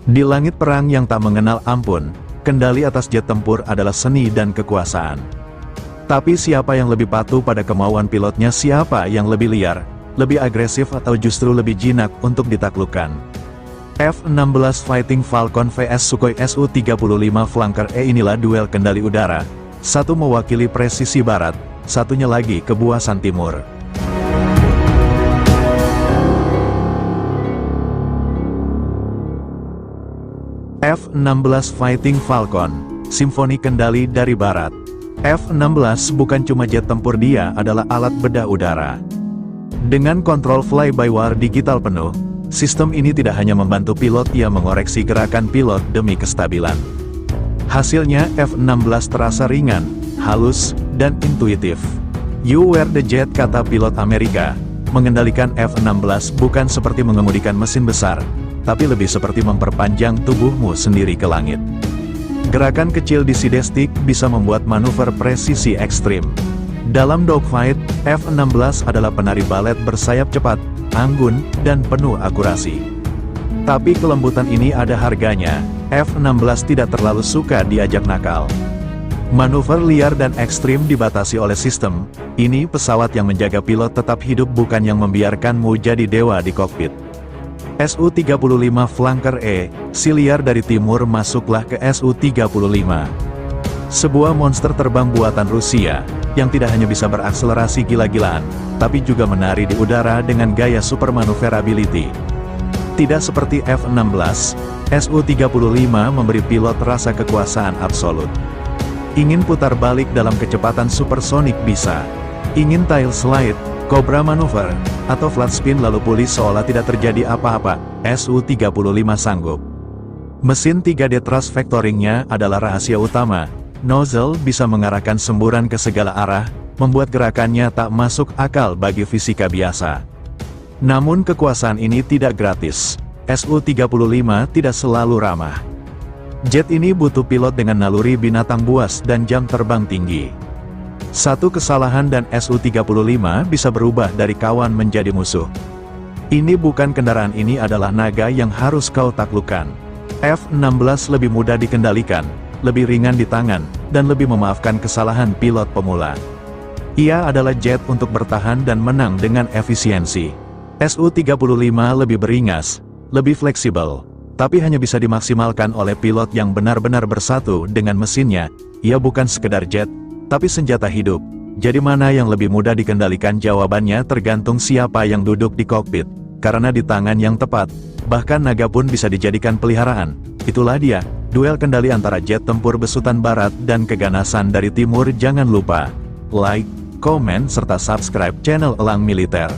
Di langit perang yang tak mengenal ampun, kendali atas jet tempur adalah seni dan kekuasaan. Tapi siapa yang lebih patuh pada kemauan pilotnya, siapa yang lebih liar, lebih agresif atau justru lebih jinak untuk ditaklukkan? F-16 Fighting Falcon vs Sukhoi Su-35 Flanker E. Inilah duel kendali udara. Satu mewakili presisi barat, satunya lagi kebuasan timur. F-16 Fighting Falcon, simfoni kendali dari barat. F-16 bukan cuma jet tempur, dia adalah alat bedah udara. Dengan kontrol fly-by-wire digital penuh, sistem ini tidak hanya membantu pilot, ia mengoreksi gerakan pilot demi kestabilan. Hasilnya, F-16 terasa ringan, halus, dan intuitif. "You were the jet," kata pilot Amerika. Mengendalikan F-16 bukan seperti mengemudikan mesin besar, tapi lebih seperti memperpanjang tubuhmu sendiri ke langit. Gerakan kecil di sidestick bisa membuat manuver presisi ekstrim. Dalam dogfight, F-16 adalah penari balet bersayap cepat, anggun, dan penuh akurasi. Tapi kelembutan ini ada harganya. F-16 tidak terlalu suka diajak nakal. Manuver liar dan ekstrim dibatasi oleh sistem. Ini pesawat yang menjaga pilot tetap hidup, bukan yang membiarkanmu jadi dewa di kokpit. Su-35 Flanker E, si liar dari timur, masuklah ke Su-35. Sebuah monster terbang buatan Rusia, yang tidak hanya bisa berakselerasi gila-gilaan, tapi juga menari di udara dengan gaya super maneuverability. Tidak seperti F-16, Su-35 memberi pilot rasa kekuasaan absolut. Ingin putar balik dalam kecepatan supersonik bisa. Ingin tail slide, Cobra Maneuver, atau flat spin lalu pulih seolah tidak terjadi apa-apa, Su-35 sanggup. Mesin 3D thrust vectoringnya adalah rahasia utama. Nozzle bisa mengarahkan semburan ke segala arah, membuat gerakannya tak masuk akal bagi fisika biasa. Namun kekuasaan ini tidak gratis. Su-35 tidak selalu ramah. Jet ini butuh pilot dengan naluri binatang buas dan jam terbang tinggi. Satu kesalahan dan Su-35 bisa berubah dari kawan menjadi musuh. Ini bukan kendaraan, ini adalah naga yang harus kau taklukkan. F-16 lebih mudah dikendalikan, lebih ringan di tangan, dan lebih memaafkan kesalahan pilot pemula. Ia adalah jet untuk bertahan dan menang dengan efisiensi. Su-35 lebih beringas, lebih fleksibel, tapi hanya bisa dimaksimalkan oleh pilot yang benar-benar bersatu dengan mesinnya. Ia bukan sekedar jet, tapi senjata hidup. Jadi mana yang lebih mudah dikendalikan? Jawabannya tergantung siapa yang duduk di kokpit. Karena di tangan yang tepat, bahkan naga pun bisa dijadikan peliharaan. Itulah dia, duel kendali antara jet tempur besutan barat dan keganasan dari timur. Jangan lupa like, komen, serta subscribe channel Elang Militer.